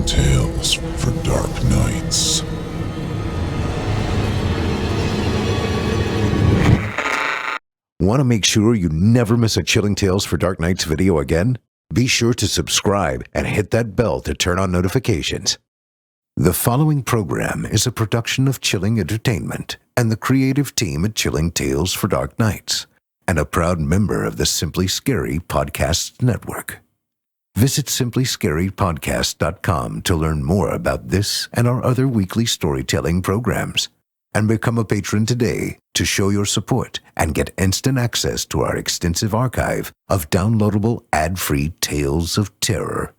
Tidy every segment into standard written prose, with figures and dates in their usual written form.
Chilling Tales for Dark Nights. Want to make sure you never miss a Chilling Tales for Dark Nights video again? Be sure to subscribe and hit that bell to turn on notifications. The following program is a production of Chilling Entertainment and the creative team at Chilling Tales for Dark Nights, and a proud member of the Simply Scary Podcasts Network. Visit simplyscarypodcast.com to learn more about this and our other weekly storytelling programs, and become a patron today to show your support and get instant access to our extensive archive of downloadable ad-free tales of terror.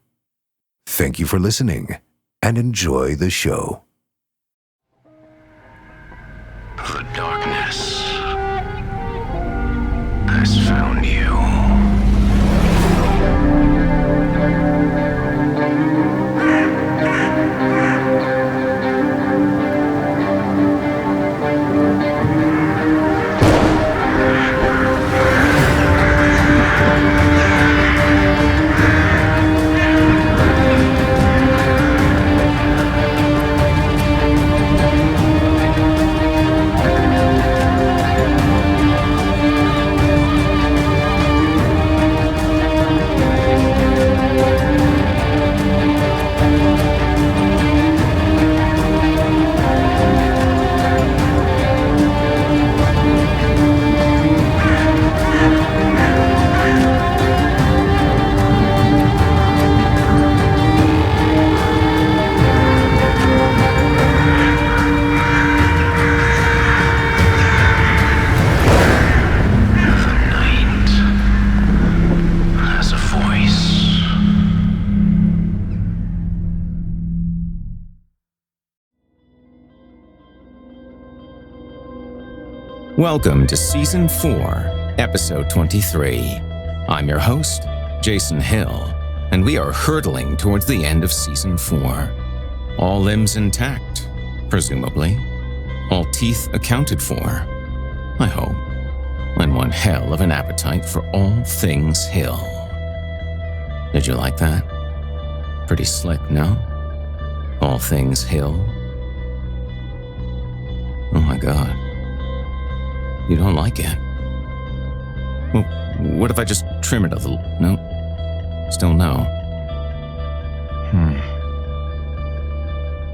Thank you for listening and enjoy the show. The darkness has found you. Welcome to Season 4, Episode 23. I'm your host, Jason Hill, and we are hurtling towards the end of Season 4. All limbs intact, presumably. All teeth accounted for, I hope. And one hell of an appetite for all things Hill. Did you like that? Pretty slick, no? All things Hill. Oh my God. You don't like it? Well, what if I just trim it a little? No? Still no?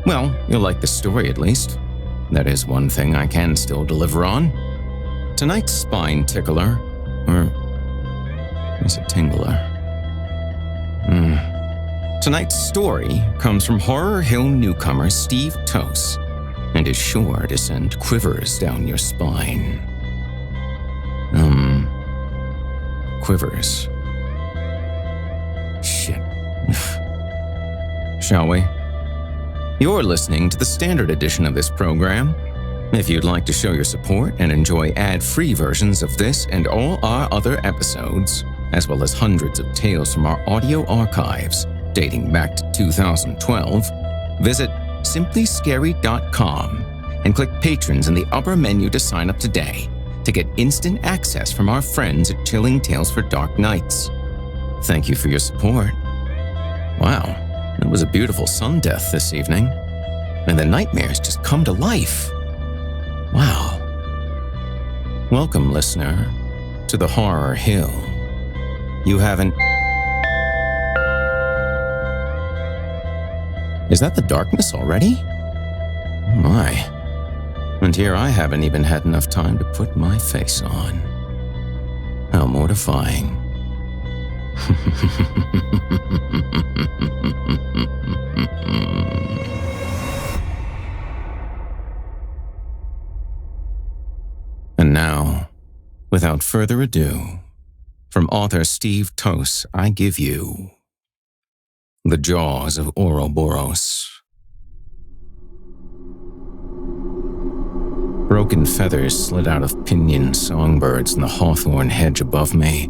Well, you'll like the story at least. That is one thing I can still deliver on. Tonight's spine tickler, or is it tingler? Tonight's story comes from Horror Hill newcomer Steve Toase, and is sure to send quivers down your spine. Quivers. Shit. Shall we? You're listening to the standard edition of this program. If you'd like to show your support and enjoy ad-free versions of this and all our other episodes, as well as hundreds of tales from our audio archives dating back to 2012, visit simplyscary.com and click Patrons in the upper menu to sign up today to get instant access from our friends at Chilling Tales for Dark Nights. Thank you for your support. Wow, it was a beautiful sun death this evening, and the nightmares just come to life. Wow. Welcome, listener, to the Horror Hill. You haven't... Is that the darkness already? Oh my. And here I haven't even had enough time to put my face on. How mortifying. And now, without further ado, from author Steve Toase, I give you The Jaws of Ouroboros. Broken feathers slid out of pinioned songbirds in the hawthorn hedge above me,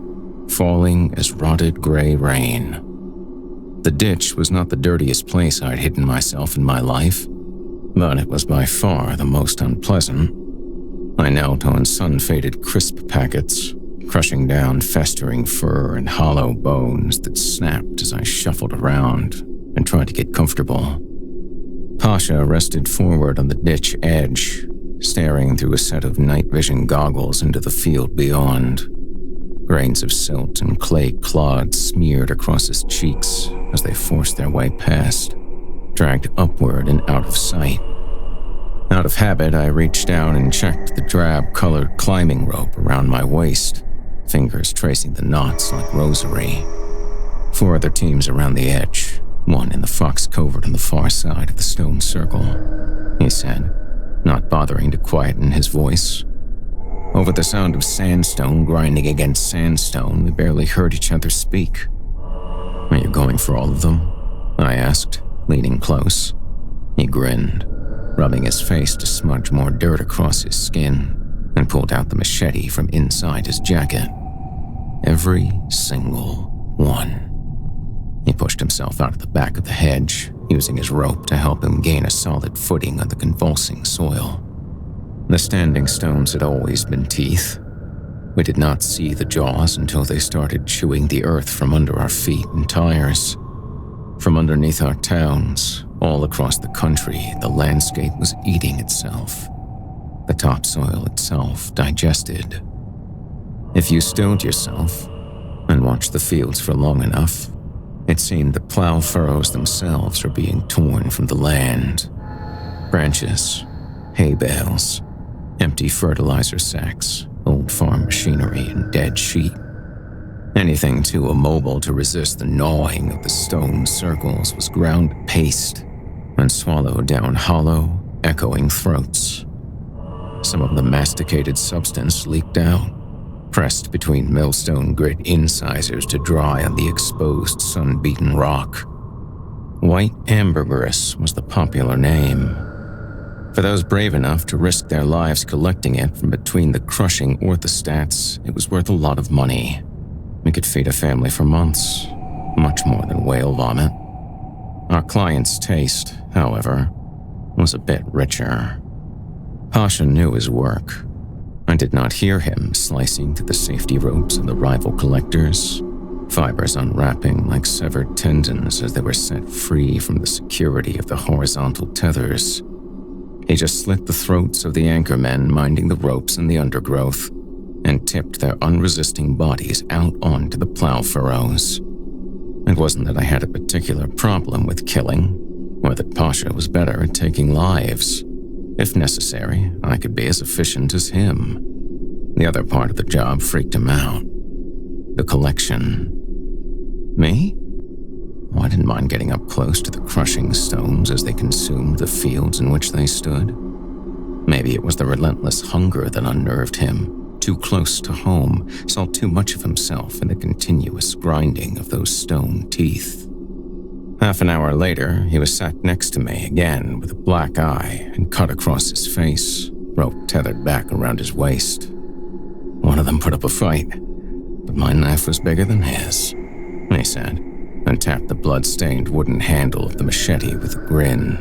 falling as rotted gray rain. The ditch was not the dirtiest place I'd hidden myself in my life, but it was by far the most unpleasant. I knelt on sun-faded crisp packets, crushing down festering fur and hollow bones that snapped as I shuffled around, and tried to get comfortable. Pasha rested forward on the ditch edge, staring through a set of night vision goggles into the field beyond. Grains of silt and clay clods smeared across his cheeks as they forced their way past, dragged upward and out of sight. Out of habit, I reached down and checked the drab-colored climbing rope around my waist, fingers tracing the knots like rosary. 4 other teams around the edge, one in the fox covert on the far side of the stone circle, he said, not bothering to quieten his voice. Over the sound of sandstone grinding against sandstone, we barely heard each other speak. "Are you going for all of them?" I asked, leaning close. He grinned, rubbing his face to smudge more dirt across his skin, and pulled out the machete from inside his jacket. "Every single one." He pushed himself out of the back of the hedge, using his rope to help him gain a solid footing on the convulsing soil. The standing stones had always been teeth. We did not see the jaws until they started chewing the earth from under our feet and tires. From underneath our towns, all across the country, the landscape was eating itself. The topsoil itself digested. If you stilled yourself and watched the fields for long enough, it seemed the plow furrows themselves were being torn from the land. Branches, hay bales, empty fertilizer sacks, old farm machinery, and dead sheep. Anything too immobile to resist the gnawing of the stone circles was ground to paste and swallowed down hollow, echoing throats. Some of the masticated substance leaked out, pressed between millstone grit incisors to dry on the exposed sun-beaten rock. White ambergris was the popular name. For those brave enough to risk their lives collecting it from between the crushing orthostats, it was worth a lot of money. We could feed a family for months, much more than whale vomit. Our client's taste, however, was a bit richer. Pasha knew his work. I did not hear him slicing through the safety ropes of the rival collectors, fibers unwrapping like severed tendons as they were set free from the security of the horizontal tethers. He just slit the throats of the anchormen minding the ropes in the undergrowth and tipped their unresisting bodies out onto the plow furrows. It wasn't that I had a particular problem with killing, or that Pasha was better at taking lives. If necessary, I could be as efficient as him. The other part of the job freaked him out. The collection. Me? Oh, I didn't mind getting up close to the crushing stones as they consumed the fields in which they stood. Maybe it was the relentless hunger that unnerved him. Too close to home, saw too much of himself in the continuous grinding of those stone teeth. Half an hour later, he was sat next to me again with a black eye and cut across his face, rope tethered back around his waist. One of them put up a fight, but my knife was bigger than his, he said, and tapped the blood-stained wooden handle of the machete with a grin.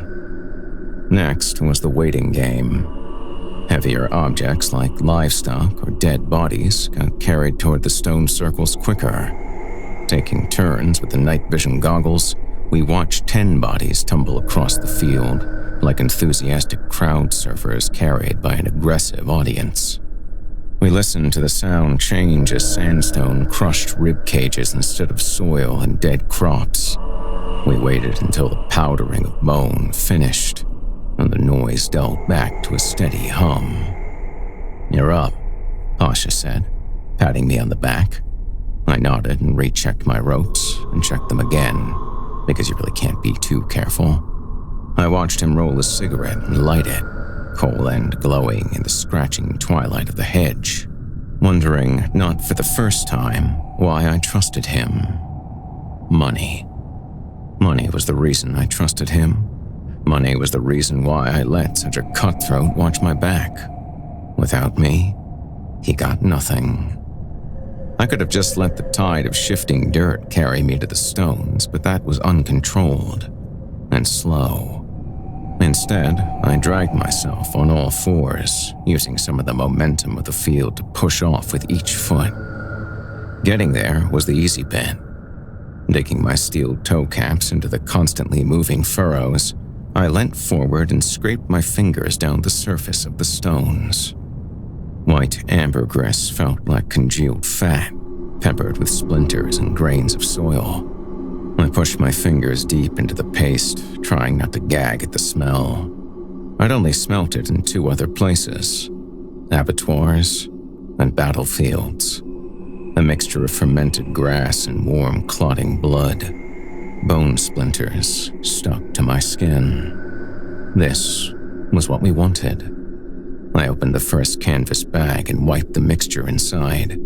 Next was the waiting game. Heavier objects like livestock or dead bodies got carried toward the stone circles quicker. Taking turns with the night vision goggles, we watched 10 bodies tumble across the field like enthusiastic crowd surfers carried by an aggressive audience. We listened to the sound change as sandstone crushed rib cages instead of soil and dead crops. We waited until the powdering of bone finished, and the noise dulled back to a steady hum. "You're up," Pasha said, patting me on the back. I nodded and rechecked my ropes and checked them again, because you really can't be too careful. I watched him roll a cigarette and light it, coal end glowing in the scratching twilight of the hedge, wondering, not for the first time, why I trusted him. Money. Money was the reason I trusted him. Money was the reason why I let such a cutthroat watch my back. Without me, he got nothing. I could have just let the tide of shifting dirt carry me to the stones, but that was uncontrolled and slow. Instead, I dragged myself on all fours, using some of the momentum of the field to push off with each foot. Getting there was the easy bit. Digging my steel toe caps into the constantly moving furrows, I leant forward and scraped my fingers down the surface of the stones. White ambergris felt like congealed fat, peppered with splinters and grains of soil. I pushed my fingers deep into the paste, trying not to gag at the smell. I'd only smelt it in 2 other places: abattoirs and battlefields. A mixture of fermented grass and warm, clotting blood. Bone splinters stuck to my skin. This was what we wanted. I opened the first canvas bag and wiped the mixture inside.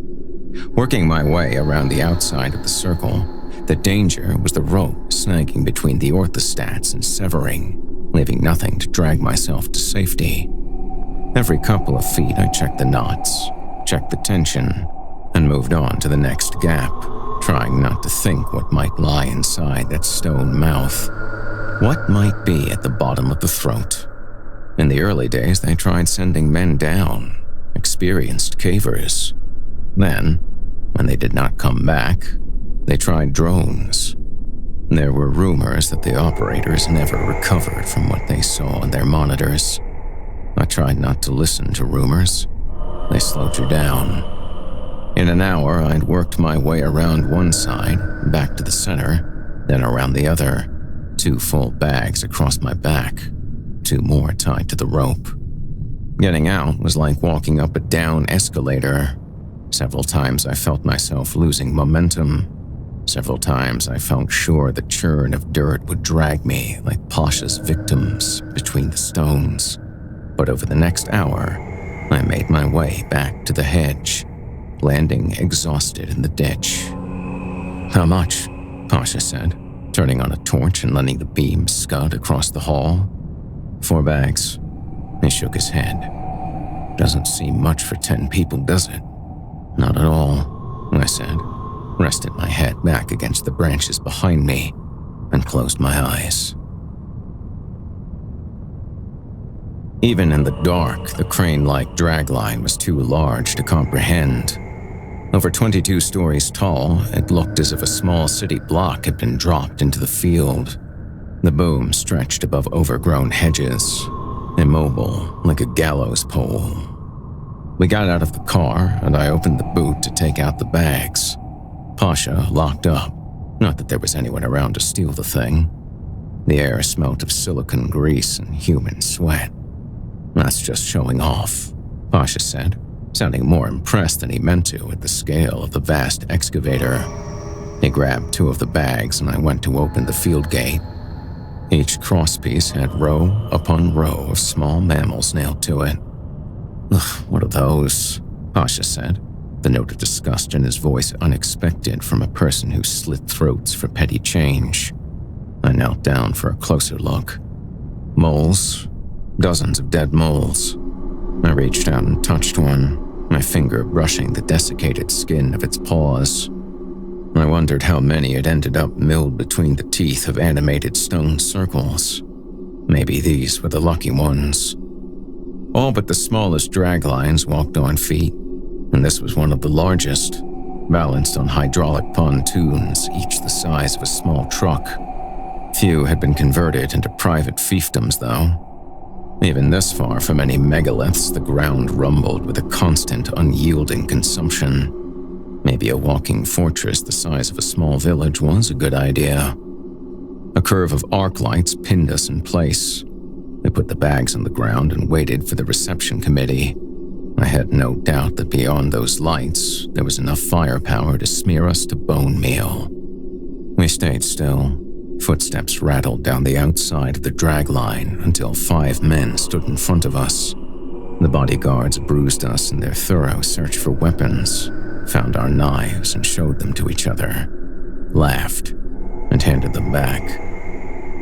Working my way around the outside of the circle, the danger was the rope snagging between the orthostats and severing, leaving nothing to drag myself to safety. Every couple of feet I checked the knots, checked the tension, and moved on to the next gap, trying not to think what might lie inside that stone mouth. What might be at the bottom of the throat? In the early days, they tried sending men down, experienced cavers. Then, when they did not come back, they tried drones. There were rumors that the operators never recovered from what they saw on their monitors. I tried not to listen to rumors. They slowed you down. In an hour, I'd worked my way around one side, back to the center, then around the other. 2 full bags across my back, 2 more tied to the rope. Getting out was like walking up a down escalator. Several times I felt myself losing momentum. Several times I felt sure the churn of dirt would drag me like Pasha's victims between the stones. But over the next hour, I made my way back to the hedge, landing exhausted in the ditch. "How much?" Pasha said, turning on a torch and letting the beam scud across the hall. "4 bags. He shook his head. "Doesn't seem much for 10 people, does it?" "Not at all," I said, rested my head back against the branches behind me, and closed my eyes. Even in the dark, the crane-like dragline was too large to comprehend. Over 22 stories tall, it looked as if a small city block had been dropped into the field. The boom stretched above overgrown hedges, immobile like a gallows pole. We got out of the car, and I opened the boot to take out the bags. Pasha locked up, not that there was anyone around to steal the thing. The air smelt of silicone grease and human sweat. "That's just showing off," Pasha said, sounding more impressed than he meant to at the scale of the vast excavator. He grabbed 2 of the bags and I went to open the field gate. Each crosspiece had row upon row of small mammals nailed to it. "Ugh, what are those?" Pasha said, the note of disgust in his voice unexpected from a person who slit throats for petty change. I knelt down for a closer look. Moles. Dozens of dead moles. I reached out and touched one, my finger brushing the desiccated skin of its paws. I wondered how many had ended up milled between the teeth of animated stone circles. Maybe these were the lucky ones. All but the smallest draglines walked on feet, and this was one of the largest, balanced on hydraulic pontoons, each the size of a small truck. Few had been converted into private fiefdoms, though. Even this far from any megaliths, the ground rumbled with a constant, unyielding consumption. Maybe a walking fortress the size of a small village was a good idea. A curve of arc lights pinned us in place. We put the bags on the ground and waited for the reception committee. I had no doubt that beyond those lights, there was enough firepower to smear us to bone meal. We stayed still. Footsteps rattled down the outside of the dragline until 5 men stood in front of us. The bodyguards bruised us in their thorough search for weapons, found our knives and showed them to each other, laughed, and handed them back.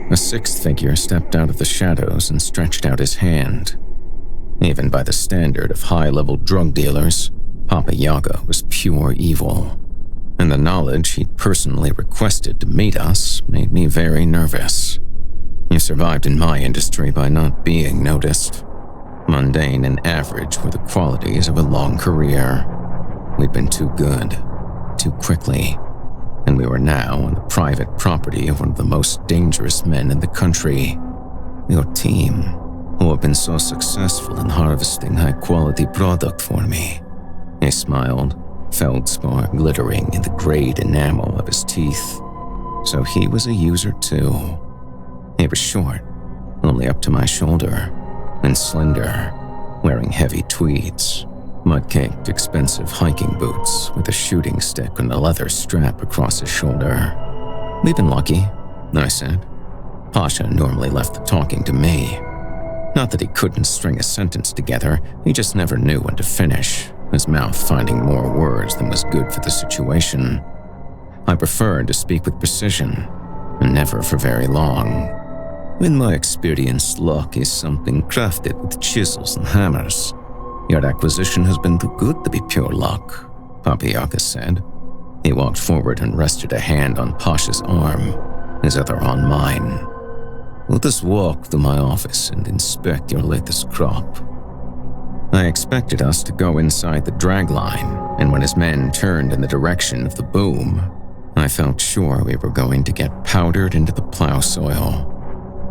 A 6th figure stepped out of the shadows and stretched out his hand. Even by the standard of high-level drug dealers, Papa Yaga was pure evil. And the knowledge he'd personally requested to meet us made me very nervous. You survived in my industry by not being noticed. Mundane and average were the qualities of a long career. We'd been too good, too quickly, and we were now on the private property of one of the most dangerous men in the country. Your team, who have been so successful in harvesting high-quality product for me. He smiled, feldspar glittering in the grayed enamel of his teeth. So he was a user too. He was short, only up to my shoulder, and slender, wearing heavy tweeds, mud-caked expensive hiking boots with a shooting stick and a leather strap across his shoulder. "We've been lucky," I said. Pasha normally left the talking to me. Not that he couldn't string a sentence together, he just never knew when to finish, his mouth finding more words than was good for the situation. I preferred to speak with precision, and never for very long. "In my experience, luck is something crafted with chisels and hammers. Your acquisition has been too good to be pure luck," Papa Yaga said. He walked forward and rested a hand on Pasha's arm, his other on mine. "Let us walk to my office and inspect your latest crop." I expected us to go inside the dragline, and when his men turned in the direction of the boom, I felt sure we were going to get powdered into the plow soil.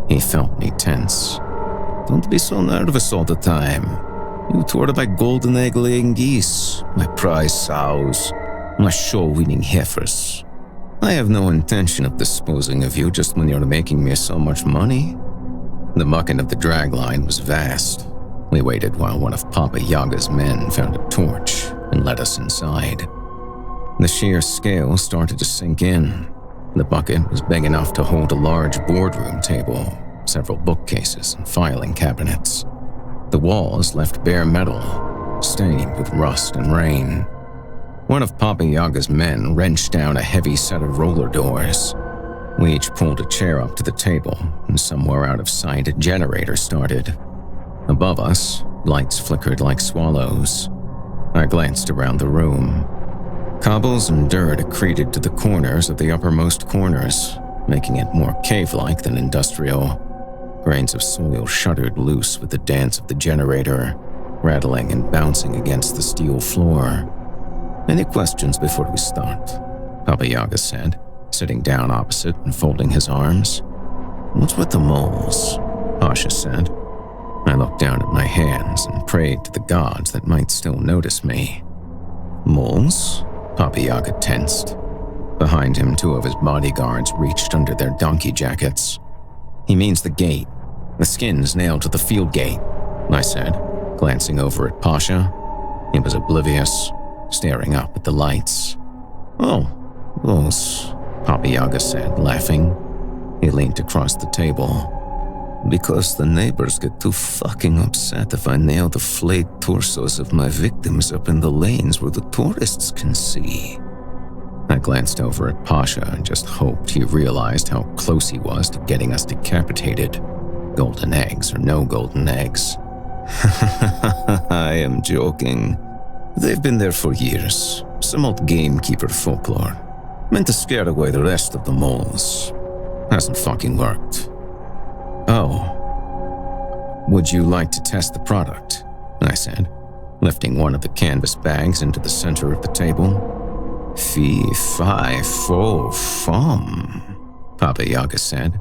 He felt me tense. "Don't be so nervous all the time. You tore my golden egg-laying geese, my prize sows, my show-winning heifers. I have no intention of disposing of you just when you're making me so much money." The bucket of the dragline was vast. We waited while one of Papa Yaga's men found a torch and led us inside. The sheer scale started to sink in. The bucket was big enough to hold a large boardroom table, several bookcases and filing cabinets. The walls left bare metal, stained with rust and rain. One of Papa Yaga's men wrenched down a heavy set of roller doors. We each pulled a chair up to the table, and somewhere out of sight a generator started. Above us, lights flickered like swallows. I glanced around the room. Cobbles and dirt accreted to the corners of the uppermost corners, making it more cave-like than industrial. Grains of soil shuddered loose with the dance of the generator, rattling and bouncing against the steel floor. "Any questions before we start?" Papa Yaga said, sitting down opposite and folding his arms. "What's with the moles?" Pasha said. I looked down at my hands and prayed to the gods that might still notice me. "Moles?" Papa Yaga tensed. Behind him, two of his bodyguards reached under their donkey jackets. "He means the gate. The skin's nailed to the field gate," I said, glancing over at Pasha. He was oblivious, staring up at the lights. "Oh, those," Papa Yaga said, laughing. He leaned across the table. "Because the neighbors get too fucking upset if I nail the flayed torsos of my victims up in the lanes where the tourists can see." I glanced over at Pasha and just hoped he realized how close he was to getting us decapitated. Golden eggs or no golden eggs. "I am joking. They've been there for years. Some old gamekeeper folklore. Meant to scare away the rest of the moles. Hasn't fucking worked." "Oh. Would you like to test the product?" I said, lifting one of the canvas bags into the center of the table. "Fee, fi, fo, fum," Papa Yaga said.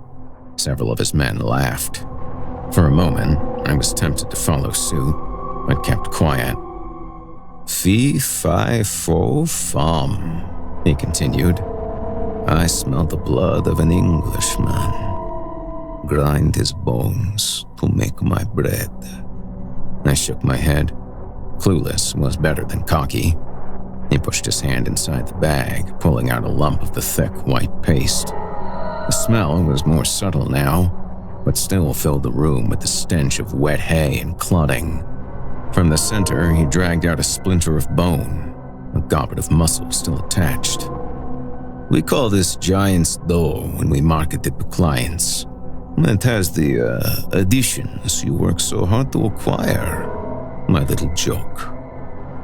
Several of his men laughed. For a moment, I was tempted to follow suit, but kept quiet. "Fee, fi, fo, fum," he continued. "I smell the blood of an Englishman. Grind his bones to make my bread." I shook my head. Clueless was better than cocky. He pushed his hand inside the bag, pulling out a lump of the thick white paste. The smell was more subtle now, but still filled the room with the stench of wet hay and clotting. From the center, he dragged out a splinter of bone, a goblet of muscle still attached. "We call this giant's dough when we market it to clients. It has the additions you work so hard to acquire. My little joke."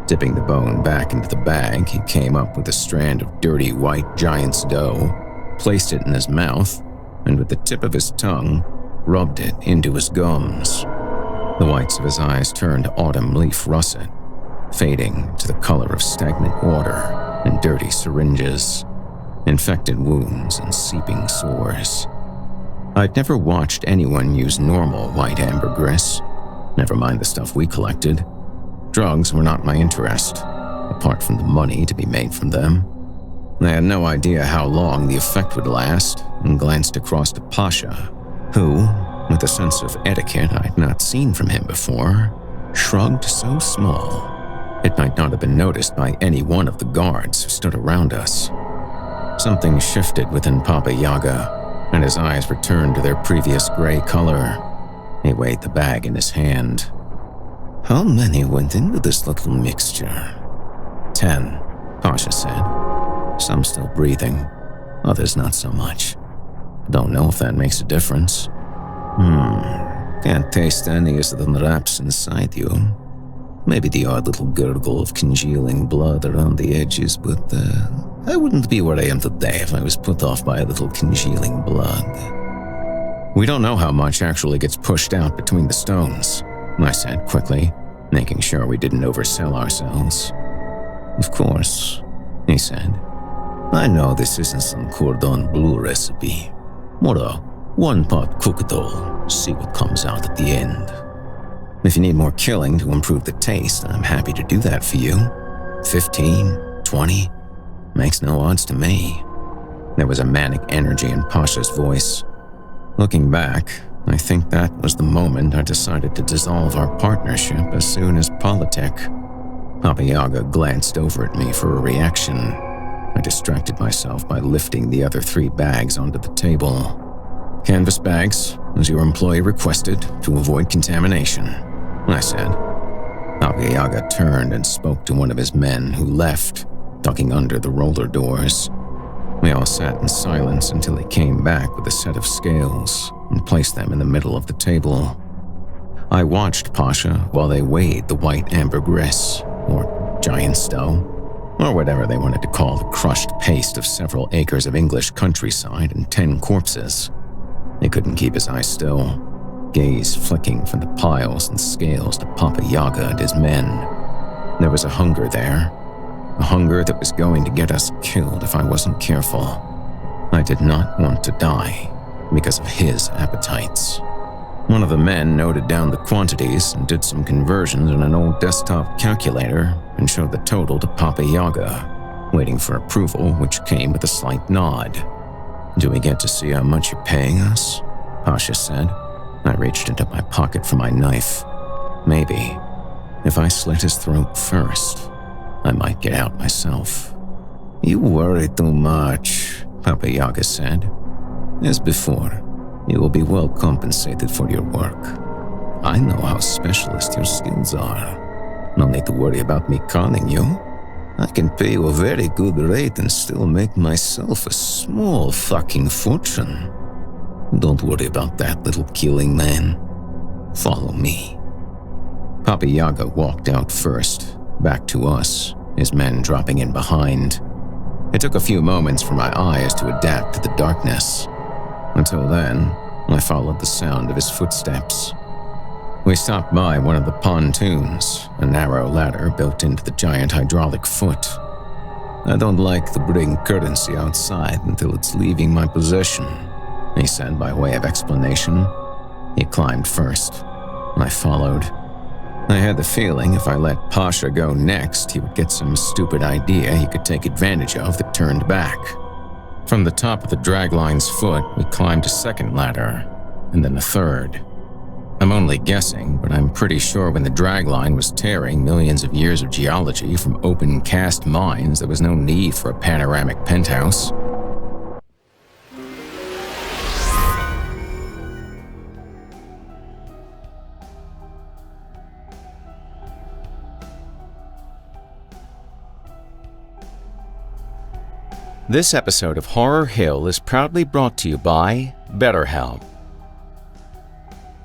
Dipping the bone back into the bag, he came up with a strand of dirty white giant's dough, placed it in his mouth, and with the tip of his tongue, rubbed it into his gums. The whites of his eyes turned autumn leaf russet, fading to the color of stagnant water and dirty syringes. infected wounds and seeping sores. I'd never watched anyone use normal white ambergris, never mind the stuff we collected. Drugs were not my interest, apart from the money to be made from them. I had no idea how long the effect would last and glanced across to Pasha, who, with a sense of etiquette I'd not seen from him before, shrugged so small it might not have been noticed by any one of the guards who stood around us. Something shifted within Papa Yaga, and his eyes returned to their previous gray color. He weighed the bag in his hand. "How many went into this little mixture?" 10, Pasha said. Some still breathing, others not so much. Don't know if that makes a difference. Can't taste any as the wraps inside you. Maybe the odd little gurgle of congealing blood around the edges, but I wouldn't be where I am today if I was put off by a little congealing blood. "We don't know how much actually gets pushed out between the stones," I said quickly, making sure we didn't oversell ourselves. "Of course," he said. "I know this isn't some cordon bleu recipe. More a one-pot cook-it-all, see what comes out at the end. If you need more killing to improve the taste, I'm happy to do that for you. 15, 20, makes no odds to me." There was a manic energy in Pasha's voice. Looking back, I think that was the moment I decided to dissolve our partnership as soon as politic. Papa Yaga glanced over at me for a reaction. I distracted myself by lifting the other 3 bags onto the table. "Canvas bags, as your employee requested, to avoid contamination," I said. Papa Yaga turned and spoke to one of his men who left, ducking under the roller doors. We all sat in silence until he came back with a set of scales and placed them in the middle of the table. I watched Pasha while they weighed the white ambergris, or giant stow, or whatever they wanted to call the crushed paste of several acres of English countryside and 10 corpses. He couldn't keep his eyes still, gaze flicking from the piles and scales to Papa Yaga and his men. There was a hunger there, a hunger that was going to get us killed if I wasn't careful. I did not want to die because of his appetites. One of the men noted down the quantities and did some conversions in an old desktop calculator and showed the total to Papa Yaga, waiting for approval, which came with a slight nod. "Do we get to see how much you're paying us?" Pasha said. I reached into my pocket for my knife. Maybe, if I slit his throat first, I might get out myself. "You worry too much," Papa Yaga said. "As before, you will be well compensated for your work. I know how specialist your skills are. No need to worry about me conning you. I can pay you a very good rate and still make myself a small fucking fortune. Don't worry about that, little killing man. Follow me." Papa Yaga walked out first, back to us, his men dropping in behind. It took a few moments for my eyes to adapt to the darkness. Until then, I followed the sound of his footsteps. We stopped by one of the pontoons, a narrow ladder built into the giant hydraulic foot. "I don't like to bring currency outside until it's leaving my possession," he said by way of explanation. He climbed first. I followed. I had the feeling if I let Pasha go next, he would get some stupid idea he could take advantage of that turned back. From the top of the dragline's foot, we climbed a second ladder, and then a third. I'm only guessing, but I'm pretty sure when the dragline was tearing millions of years of geology from open cast mines, there was no need for a panoramic penthouse. This episode of Horror Hill is proudly brought to you by BetterHelp.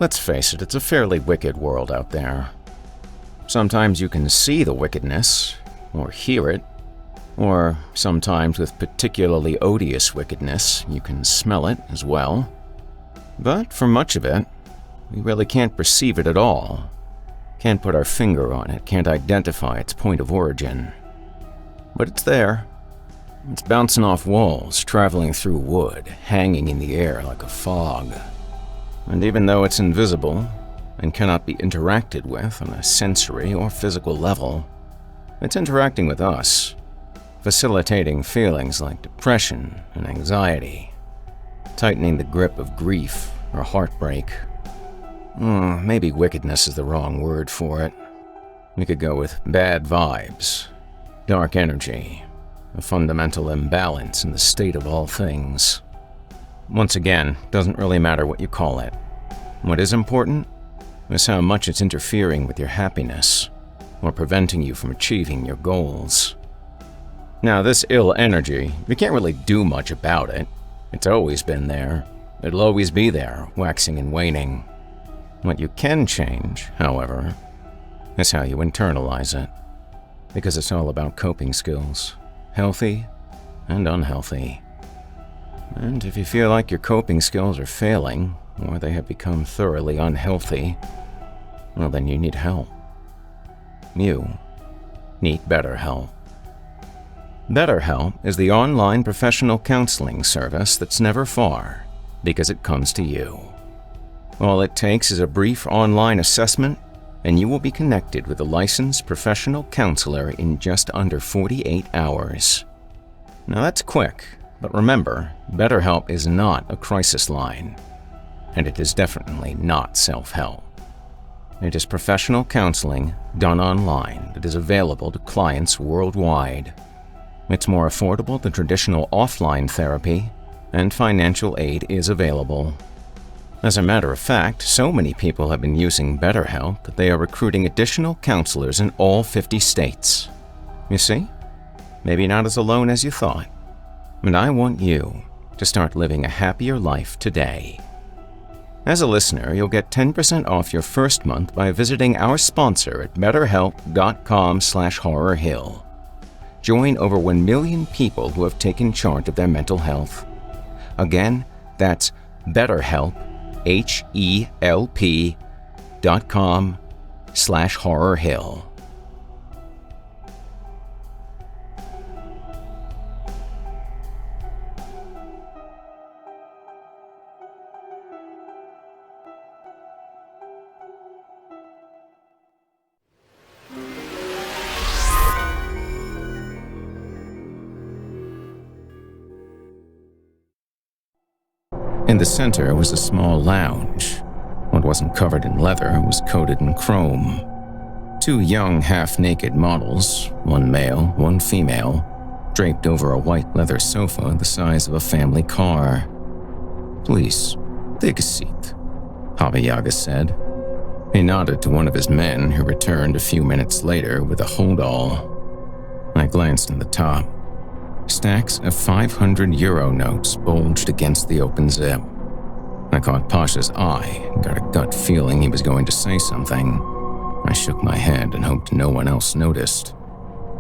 Let's face it, it's a fairly wicked world out there. Sometimes you can see the wickedness, or hear it, or sometimes with particularly odious wickedness, you can smell it as well. But for much of it, we really can't perceive it at all. Can't put our finger on it, can't identify its point of origin. But it's there. It's bouncing off walls, traveling through wood, hanging in the air like a fog. And even though it's invisible and cannot be interacted with on a sensory or physical level, it's interacting with us, facilitating feelings like depression and anxiety, tightening the grip of grief or heartbreak. Maybe wickedness is the wrong word for it. We could go with bad vibes, dark energy, a fundamental imbalance in the state of all things. Once again, doesn't really matter what you call it. What is important is how much it's interfering with your happiness or preventing you from achieving your goals. Now, this ill energy, we can't really do much about it. It's always been there. It'll always be there, waxing and waning. What you can change, however, is how you internalize it, because it's all about coping skills, healthy and unhealthy. And if you feel like your coping skills are failing, or they have become thoroughly unhealthy, well, then you need help. You need BetterHelp. BetterHelp is the online professional counseling service that's never far, because it comes to you. All it takes is a brief online assessment, and you will be connected with a licensed professional counselor in just under 48 hours. Now that's quick, but remember, BetterHelp is not a crisis line, and it is definitely not self-help. It is professional counseling done online that is available to clients worldwide. It's more affordable than traditional offline therapy, and financial aid is available. As a matter of fact, so many people have been using BetterHelp that they are recruiting additional counselors in all 50 states. You see? Maybe not as alone as you thought. And I want you to start living a happier life today. As a listener, you'll get 10% off your first month by visiting our sponsor at betterhelp.com/horrorhill. Join over 1 million people who have taken charge of their mental health. Again, that's BetterHelp, HELP.com/horrorhill. In the center was a small lounge. What wasn't covered in leather was coated in chrome. 2 young, half-naked models, one male, one female, draped over a white leather sofa the size of a family car. "Please, take a seat," Baba Yaga said. He nodded to one of his men, who returned a few minutes later with a hold-all. I glanced in the top. Stacks of 500 euro notes bulged against the open zip. I caught Pasha's eye and got a gut feeling he was going to say something. I shook my head and hoped no one else noticed.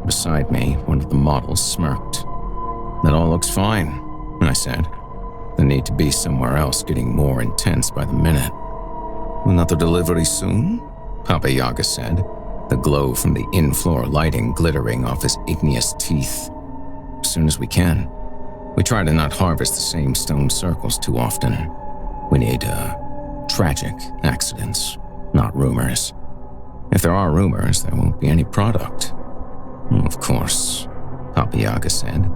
Beside me, one of the models smirked. "That all looks fine," I said. "The need to be somewhere else getting more intense by the minute." "Another delivery soon?" Baba Yaga said, the glow from the in-floor lighting glittering off his igneous teeth. "As soon as we can. We try to not harvest the same stone circles too often. We need, tragic accidents, not rumors. If there are rumors, there won't be any product." "Of course," Baba Yaga said,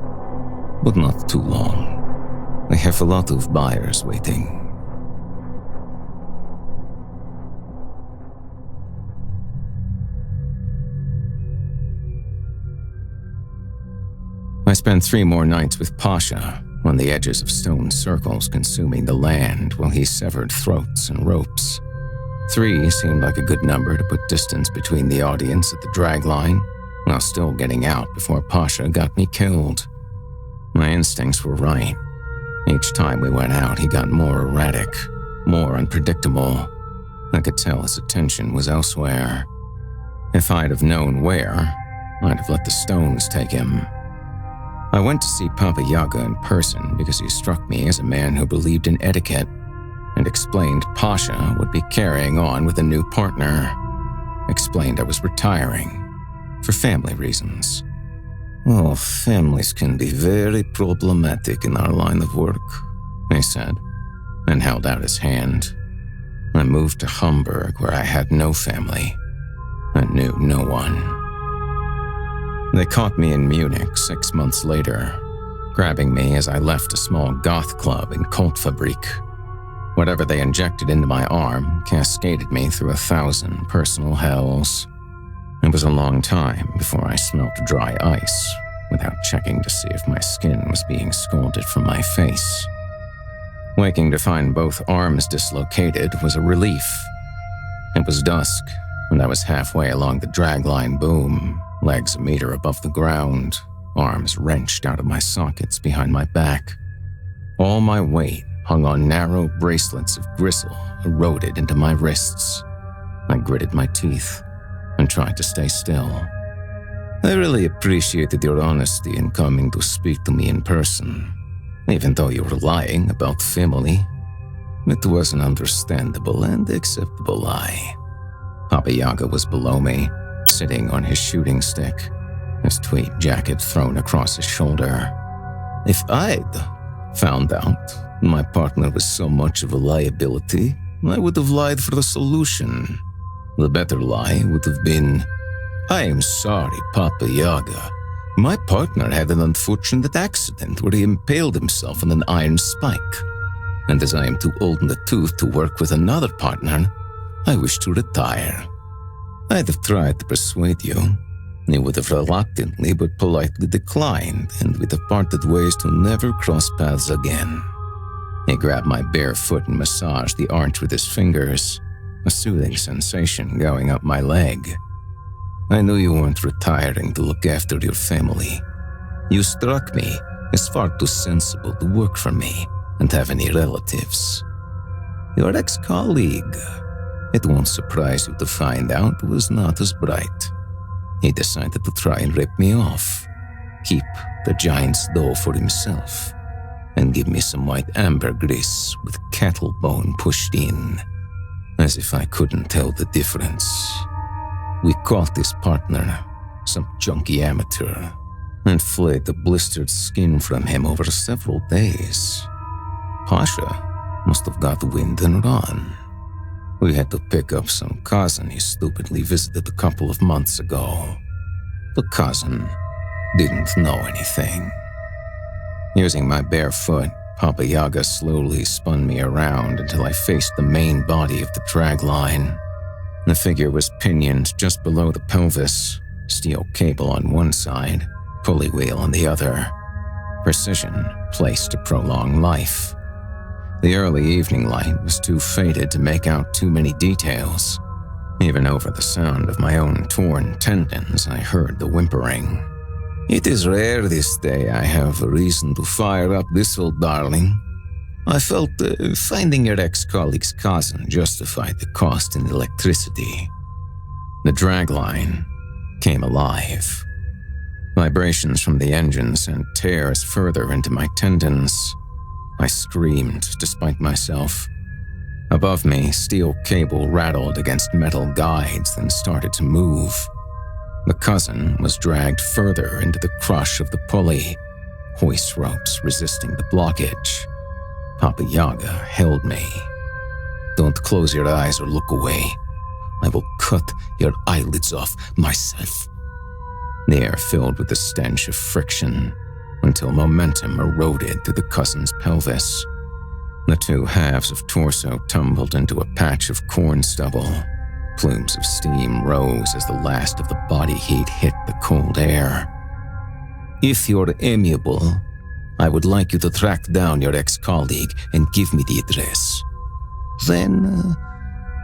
"but not too long. I have a lot of buyers waiting." I spent 3 more nights with Pasha, on the edges of stone circles consuming the land while he severed throats and ropes. 3 seemed like a good number to put distance between the audience at the dragline, while still getting out before Pasha got me killed. My instincts were right. Each time we went out, he got more erratic, more unpredictable. I could tell his attention was elsewhere. If I'd have known where, I'd have let the stones take him. I went to see Baba Yaga in person because he struck me as a man who believed in etiquette, and explained Pasha would be carrying on with a new partner. Explained I was retiring, for family reasons. "Oh, families can be very problematic in our line of work," he said, and held out his hand. I moved to Hamburg, where I had no family. I knew no one. They caught me in Munich 6 months later, grabbing me as I left a small goth club in Kultfabrik. Whatever they injected into my arm cascaded me through 1,000 personal hells. It was a long time before I smelt dry ice, without checking to see if my skin was being scalded from my face. Waking to find both arms dislocated was a relief. It was dusk, and I was halfway along the dragline boom, legs a meter above the ground, arms wrenched out of my sockets behind my back. All my weight hung on narrow bracelets of gristle eroded into my wrists. I gritted my teeth and tried to stay still. "I really appreciated your honesty in coming to speak to me in person, even though you were lying about family. It was an understandable and acceptable lie." Papa Yaga was below me, sitting on his shooting stick, his tweed jacket thrown across his shoulder. "If I'd found out my partner was so much of a liability, I would have lied for the solution. The better lie would have been, 'I am sorry, Papa Yaga. My partner had an unfortunate accident where he impaled himself on an iron spike. And as I am too old in the tooth to work with another partner, I wish to retire.' I'd have tried to persuade you. You would have reluctantly but politely declined, and we'd have parted ways to never cross paths again." He grabbed my bare foot and massaged the arch with his fingers, a soothing sensation going up my leg. "I knew you weren't retiring to look after your family. You struck me as far too sensible to work for me and have any relatives. Your ex-colleague, it won't surprise you to find out, was not as bright. He decided to try and rip me off, keep the giant's dough for himself, and give me some white ambergris with cattle bone pushed in, as if I couldn't tell the difference. We caught his partner, some junky amateur, and flayed the blistered skin from him over several days. Pasha must have got wind and run. We had to pick up some cousin he stupidly visited a couple of months ago. The cousin didn't know anything." Using my bare foot, Papa Yaga slowly spun me around until I faced the main body of the dragline. The figure was pinioned just below the pelvis, steel cable on one side, pulley wheel on the other. Precision placed to prolong life. The early evening light was too faded to make out too many details. Even over the sound of my own torn tendons, I heard the whimpering. "It is rare this day I have a reason to fire up this old darling. I felt finding your ex-colleague's cousin justified the cost in electricity." The dragline came alive. Vibrations from the engine sent tears further into my tendons. I screamed despite myself. Above me, steel cable rattled against metal guides, then started to move. The cousin was dragged further into the crush of the pulley, hoist ropes resisting the blockage. Papa Yaga held me. "Don't close your eyes or look away. I will cut your eyelids off myself." The air filled with the stench of friction until momentum eroded through the cousin's pelvis. The two halves of torso tumbled into a patch of corn stubble. Plumes of steam rose as the last of the body heat hit the cold air. "If you're amiable, I would like you to track down your ex-colleague and give me the address. Then,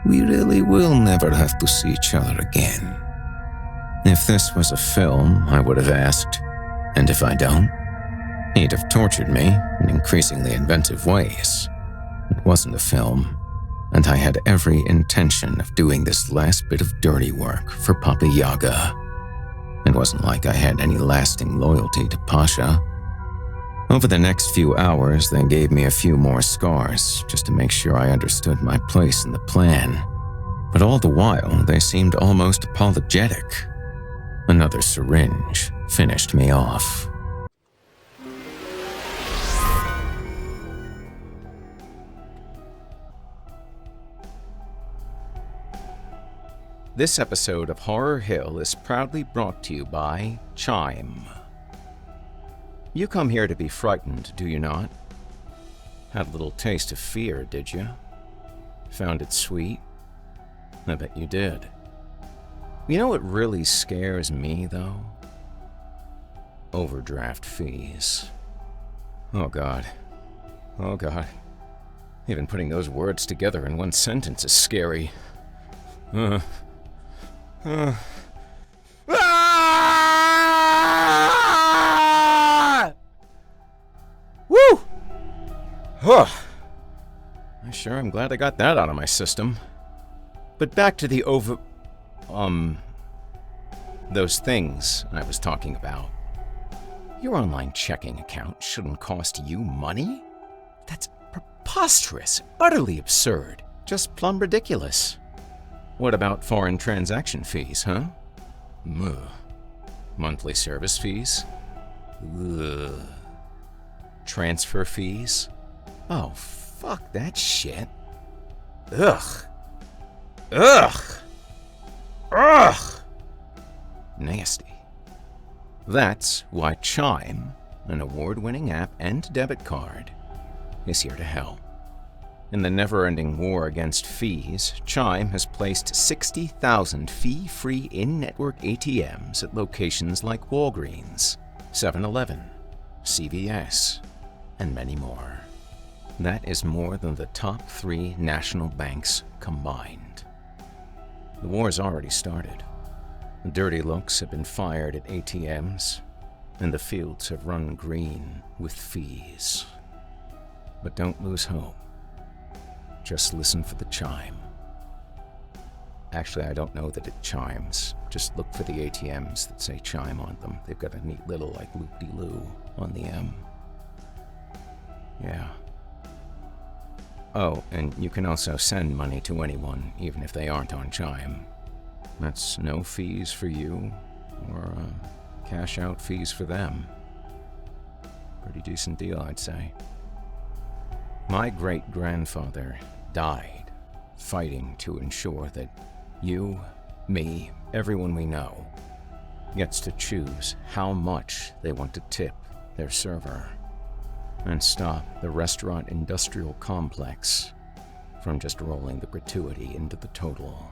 we really will never have to see each other again." If this was a film, I would have asked, "And if I don't?" He'd have tortured me in increasingly inventive ways. It wasn't a film, and I had every intention of doing this last bit of dirty work for Papa Yaga. It wasn't like I had any lasting loyalty to Pasha. Over the next few hours, they gave me a few more scars just to make sure I understood my place in the plan. But all the while, they seemed almost apologetic. Another syringe finished me off. This episode of Horror Hill is proudly brought to you by Chime. You come here to be frightened, do you not? Had a little taste of fear, did you? Found it sweet? I bet you did. You know what really scares me, though? Overdraft fees. Oh God. Oh God. Even putting those words together in one sentence is scary. Woo! I sure am glad I got that out of my system. But back to the those things I was talking about. Your online checking account shouldn't cost you money? That's preposterous, utterly absurd, just plumb ridiculous. What about foreign transaction fees, huh? Ugh. Monthly service fees? Ugh. Transfer fees? Oh, fuck that shit. Ugh. Ugh. Ugh. Nasty. That's why Chime, an award-winning app and debit card, is here to help. In the never-ending war against fees, Chime has placed 60,000 fee-free in-network ATMs at locations like Walgreens, 7-Eleven, CVS, and many more. That is more than the top 3 national banks combined. The war's already started. The dirty looks have been fired at ATMs, and the fields have run green with fees. But don't lose hope. Just listen for the chime. Actually, I don't know that it chimes. Just look for the ATMs that say chime on them. They've got a neat little, like, loop-de-loo on the M. Yeah. Oh, and you can also send money to anyone, even if they aren't on Chime. That's no fees for you, or cash-out fees for them. Pretty decent deal, I'd say. My great-grandfather died fighting to ensure that you, me, everyone we know, gets to choose how much they want to tip their server and stop the restaurant industrial complex from just rolling the gratuity into the total.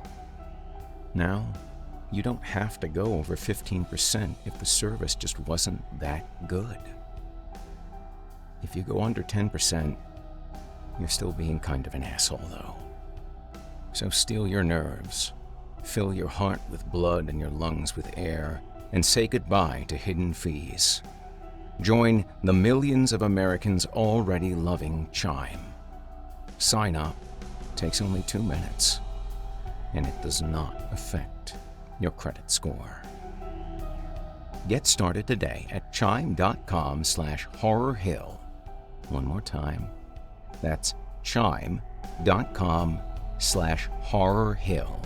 Now, you don't have to go over 15% if the service just wasn't that good. If you go under 10%, you're still being kind of an asshole, though. So steel your nerves, fill your heart with blood and your lungs with air, and say goodbye to hidden fees. Join the millions of Americans already loving Chime. Sign up. Takes only 2 minutes, and it does not affect your credit score. Get started today at chime.com/horrorhill. One more time. That's chime.com/horrorhill.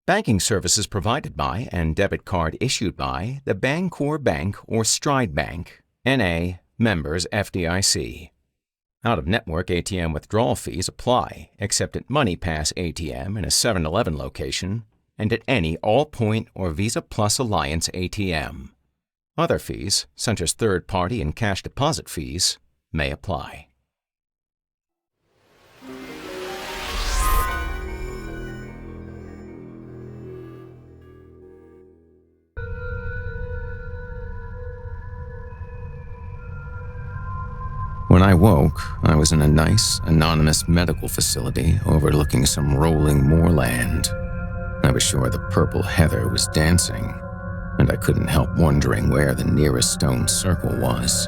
Banking services provided by and debit card issued by the Bancorp Bank or Stride Bank, N.A., members FDIC. Out-of-network ATM withdrawal fees apply, except at MoneyPass ATM in a 7-Eleven location and at any Allpoint or Visa Plus Alliance ATM. Other fees, such as third-party and cash deposit fees, may apply. When I woke, I was in a nice, anonymous medical facility overlooking some rolling moorland. I was sure the purple heather was dancing, and I couldn't help wondering where the nearest stone circle was,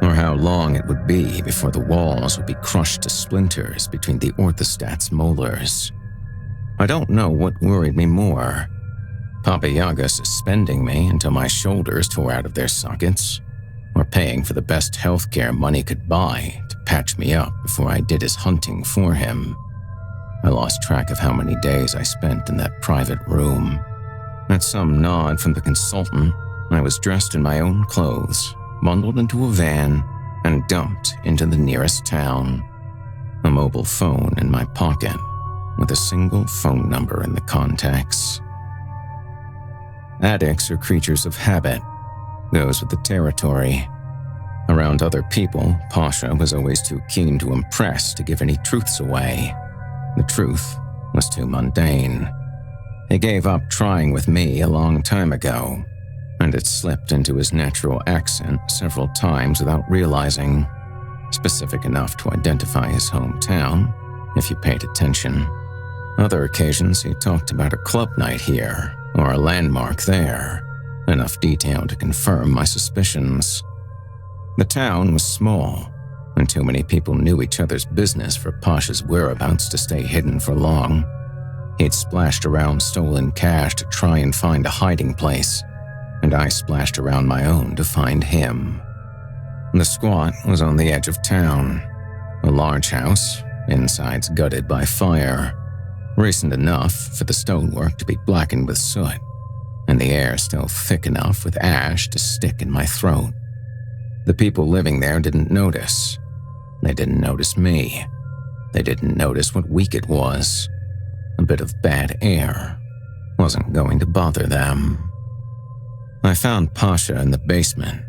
or how long it would be before the walls would be crushed to splinters between the orthostat's molars. I don't know what worried me more, Papa Yaga suspending me until my shoulders tore out of their sockets, or paying for the best healthcare money could buy to patch me up before I did his hunting for him. I lost track of how many days I spent in that private room. At some nod from the consultant, I was dressed in my own clothes, bundled into a van, and dumped into the nearest town. A mobile phone in my pocket, with a single phone number in the contacts. Addicts are creatures of habit, goes with the territory. Around other people, Pasha was always too keen to impress to give any truths away. The truth was too mundane. He gave up trying with me a long time ago, and it slipped into his natural accent several times without realizing, specific enough to identify his hometown, if you paid attention. Other occasions he talked about a club night here, or a landmark there, enough detail to confirm my suspicions. The town was small, and too many people knew each other's business for Pasha's whereabouts to stay hidden for long. He'd splashed around stolen cash to try and find a hiding place, and I splashed around my own to find him. The squat was on the edge of town, a large house, insides gutted by fire, recent enough for the stonework to be blackened with soot, and the air still thick enough with ash to stick in my throat. The people living there didn't notice. They didn't notice me. They didn't notice what week it was. A bit of bad air wasn't going to bother them. I found Pasha in the basement.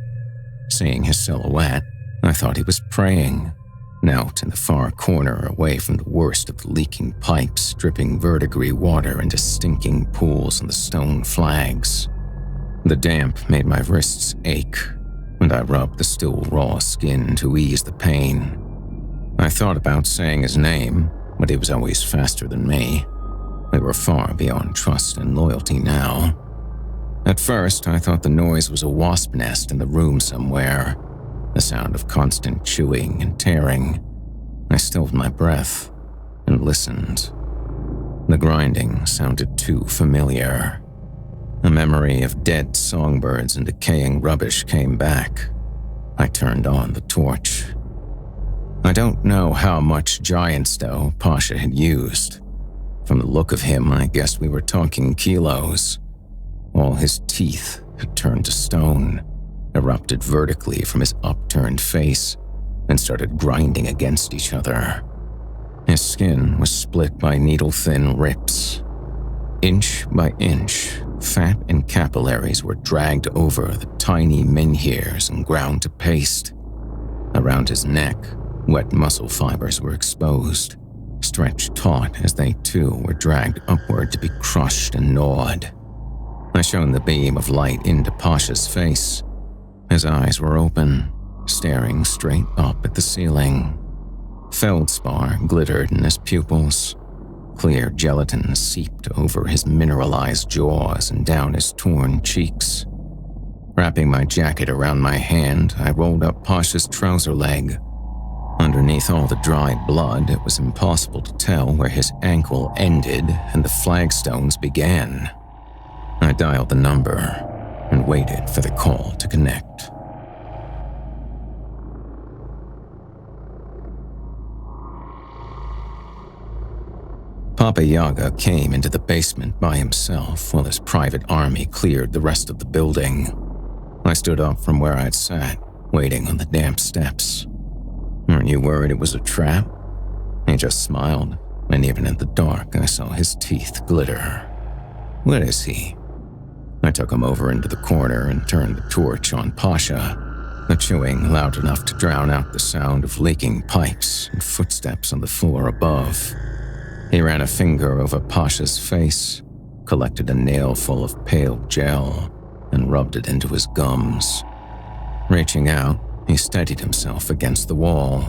Seeing his silhouette, I thought he was praying, out in the far corner away from the worst of the leaking pipes dripping verdigris water into stinking pools on the stone flags. The damp made my wrists ache, and I rubbed the still raw skin to ease the pain. I thought about saying his name, but he was always faster than me. We were far beyond trust and loyalty now. At first, I thought the noise was a wasp nest in the room somewhere, the sound of constant chewing and tearing. I stilled my breath and listened. The grinding sounded too familiar. A memory of dead songbirds and decaying rubbish came back. I turned on the torch. I don't know how much giant stone Pasha had used. From the look of him, I guessed we were talking kilos. All his teeth had turned to stone, erupted vertically from his upturned face, and started grinding against each other. His skin was split by needle-thin rips. Inch by inch, fat and capillaries were dragged over the tiny menhirs and ground to paste. Around his neck, wet muscle fibers were exposed, stretched taut as they too were dragged upward to be crushed and gnawed. I shone the beam of light into Pasha's face. His eyes were open, staring straight up at the ceiling. Feldspar glittered in his pupils. Clear gelatin seeped over his mineralized jaws and down his torn cheeks. Wrapping my jacket around my hand, I rolled up Pasha's trouser leg. Underneath all the dried blood, it was impossible to tell where his ankle ended and the flagstones began. I dialed the number and waited for the call to connect. Papa Yaga came into the basement by himself while his private army cleared the rest of the building. I stood up from where I'd sat, waiting on the damp steps. "Aren't you worried it was a trap?" He just smiled, and even in the dark I saw his teeth glitter. "Where is he?" I took him over into the corner and turned the torch on Pasha, the chewing loud enough to drown out the sound of leaking pipes and footsteps on the floor above. He ran a finger over Pasha's face, collected a nail full of pale gel, and rubbed it into his gums. Reaching out, he steadied himself against the wall.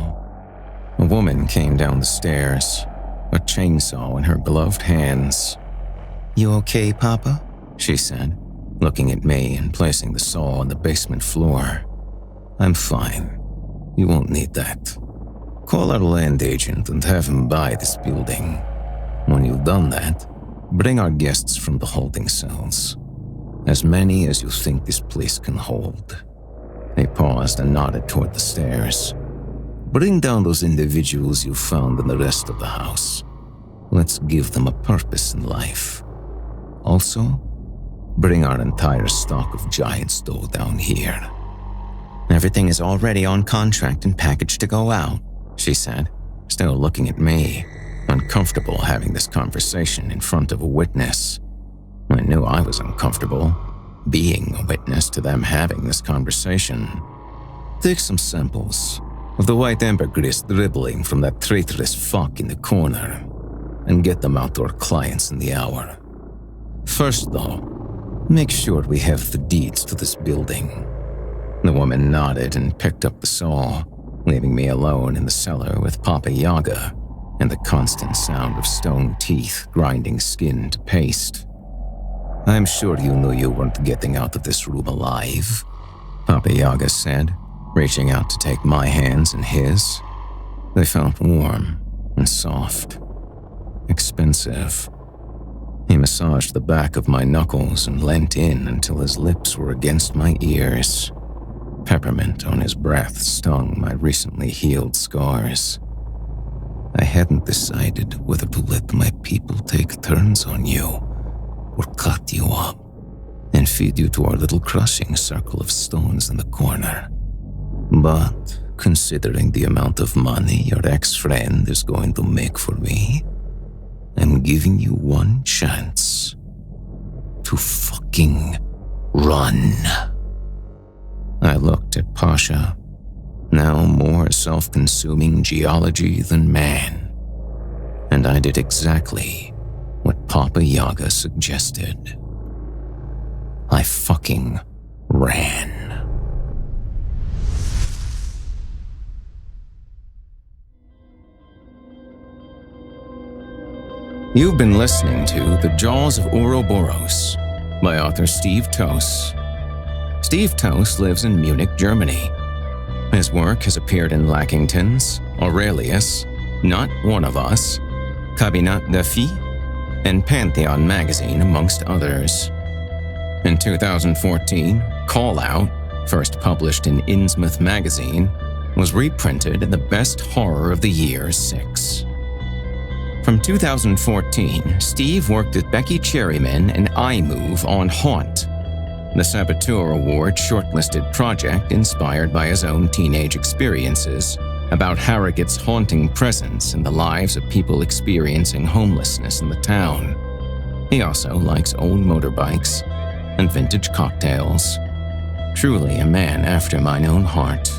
A woman came down the stairs, a chainsaw in her gloved hands. "You okay, Papa?" she said, looking at me and placing the saw on the basement floor. "I'm fine. You won't need that. Call our land agent and have him buy this building. When you've done that, bring our guests from the holding cells. As many as you think this place can hold." He paused and nodded toward the stairs. "Bring down those individuals you found in the rest of the house. Let's give them a purpose in life. Also, bring our entire stock of giant dough down here." "Everything is already on contract and packaged to go out," she said, still looking at me, uncomfortable having this conversation in front of a witness. I knew I was uncomfortable being a witness to them having this conversation. "Take some samples of the white ambergris dribbling from that traitorous fuck in the corner and get them out to our clients in the hour. First, though, make sure we have the deeds to this building." The woman nodded and picked up the saw, leaving me alone in the cellar with Papa Yaga and the constant sound of stone teeth grinding skin to paste. "I'm sure you knew you weren't getting out of this room alive," Papa Yaga said, reaching out to take my hands in his. They felt warm and soft. Expensive. He massaged the back of my knuckles and leant in until his lips were against my ears. Peppermint on his breath stung my recently healed scars. "I hadn't decided whether to let my people take turns on you or cut you up and feed you to our little crushing circle of stones in the corner. But considering the amount of money your ex-friend is going to make for me, I'm giving you one chance to fucking run." I looked at Pasha, now more self-consuming geology than man, and I did exactly what Papa Yaga suggested. I fucking ran. You've been listening to The Jaws of Ouroboros by author Steve Toase. Steve Toase lives in Munich, Germany. His work has appeared in Lackington's, Aurelius, Not One of Us, Cabinet de Filles, and Pantheon magazine, amongst others. In 2014, Call Out, first published in Innsmouth magazine, was reprinted in the Best Horror of the Year 6. From 2014, Steve worked with Becky Cherryman and iMove on Haunt, the Saboteur Award shortlisted project inspired by his own teenage experiences about Harrogate's haunting presence in the lives of people experiencing homelessness in the town. He also likes old motorbikes and vintage cocktails. Truly a man after mine own heart.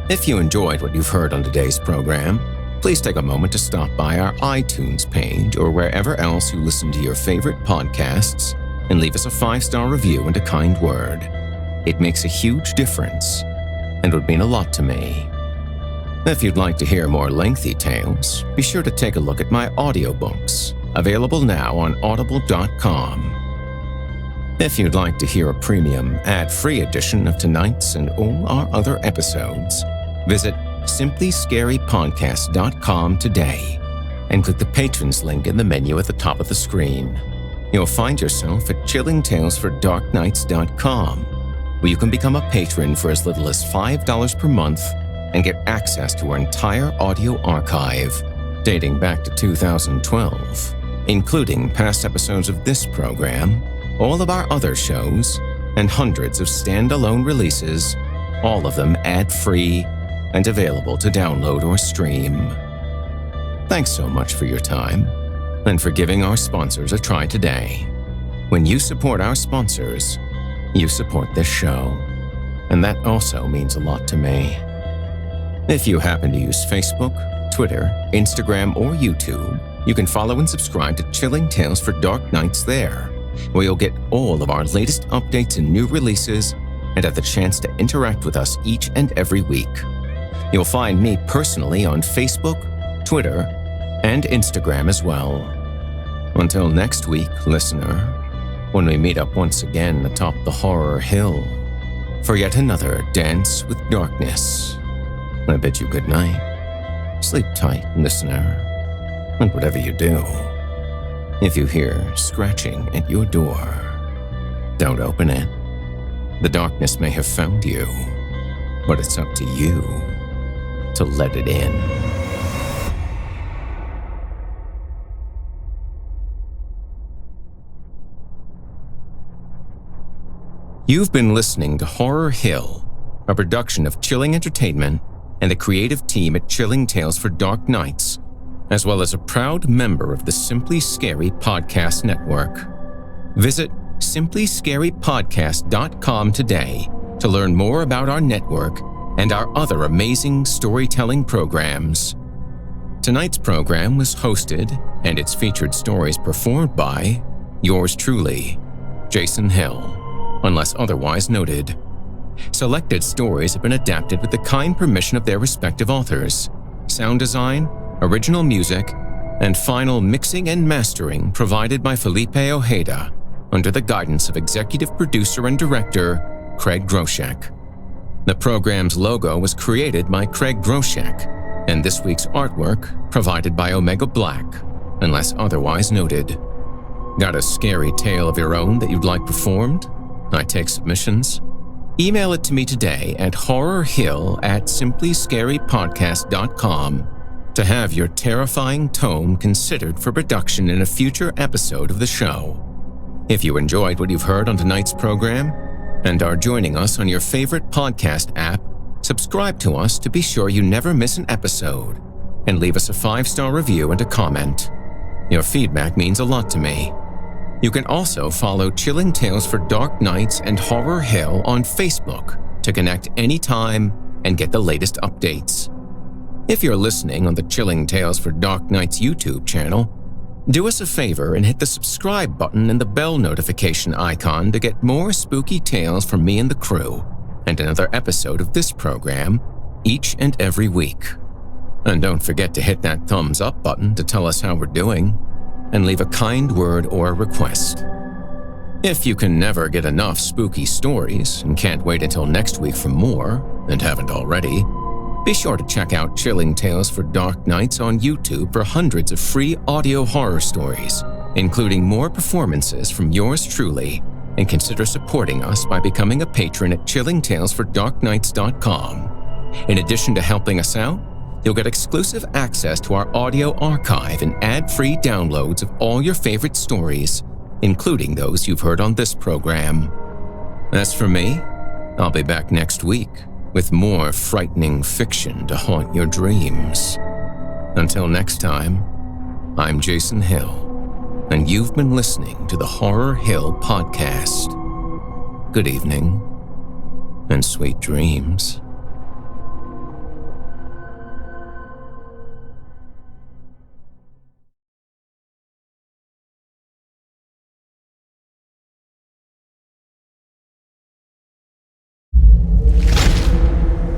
If you enjoyed what you've heard on today's program, please take a moment to stop by our iTunes page or wherever else you listen to your favorite podcasts and leave us a 5-star review and a kind word. It makes a huge difference and would mean a lot to me. If you'd like to hear more lengthy tales, be sure to take a look at my audiobooks, available now on audible.com. If you'd like to hear a premium, ad-free edition of tonight's and all our other episodes, visit simplyscarypodcast.com today and click the Patrons link in the menu at the top of the screen. You'll find yourself at chillingtalesfordarknights.com, where you can become a patron for as little as $5 per month and get access to our entire audio archive, dating back to 2012, including past episodes of this program, all of our other shows, and hundreds of standalone releases, all of them ad-free and available to download or stream. Thanks so much for your time and for giving our sponsors a try today. When you support our sponsors, you support this show, and that also means a lot to me. If you happen to use Facebook, Twitter, Instagram, or YouTube, you can follow and subscribe to Chilling Tales for Dark Nights there, where you'll get all of our latest updates and new releases and have the chance to interact with us each and every week. You'll find me personally on Facebook, Twitter, and Instagram as well. Until next week, listener, when we meet up once again atop the horror hill for yet another dance with darkness, I bid you good night. Sleep tight, listener, and whatever you do, if you hear scratching at your door, don't open it. The darkness may have found you, but it's up to you to let it in. You've been listening to Horror Hill, a production of Chilling Entertainment and the creative team at Chilling Tales for Dark Nights, as well as a proud member of the Simply Scary Podcast Network. Visit simplyscarypodcast.com today to learn more about our network and our other amazing storytelling programs. Tonight's program was hosted and its featured stories performed by yours truly, Jason Hill, unless otherwise noted. Selected stories have been adapted with the kind permission of their respective authors. Sound design, original music, and final mixing and mastering provided by Felipe Ojeda under the guidance of executive producer and director Craig Groshek. The program's logo was created by Craig Groshek, and this week's artwork provided by Omega Black, unless otherwise noted. Got a scary tale of your own that you'd like performed? I take submissions. Email it to me today at horrorhill@simplyscarypodcast.com to have your terrifying tome considered for production in a future episode of the show. If you enjoyed what you've heard on tonight's program and are joining us on your favorite podcast app, subscribe to us to be sure you never miss an episode, and leave us a 5-star review and a comment. Your feedback means a lot to me. You can also follow Chilling Tales for Dark Nights and Horror Hill on Facebook to connect anytime and get the latest updates. If you're listening on the Chilling Tales for Dark Nights YouTube channel, do us a favor and hit the subscribe button and the bell notification icon to get more spooky tales from me and the crew, and another episode of this program each and every week. And don't forget to hit that thumbs up button to tell us how we're doing, and leave a kind word or a request. If you can never get enough spooky stories and can't wait until next week for more, and haven't already, be sure to check out Chilling Tales for Dark Nights on YouTube for hundreds of free audio horror stories, including more performances from yours truly, and consider supporting us by becoming a patron at chillingtalesfordarknights.com. In addition to helping us out, you'll get exclusive access to our audio archive and ad-free downloads of all your favorite stories, including those you've heard on this program. As for me, I'll be back next week with more frightening fiction to haunt your dreams. Until next time, I'm Jason Hill, and you've been listening to the Horror Hill Podcast. Good evening, and sweet dreams.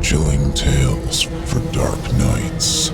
Chilling Tales for Dark Nights.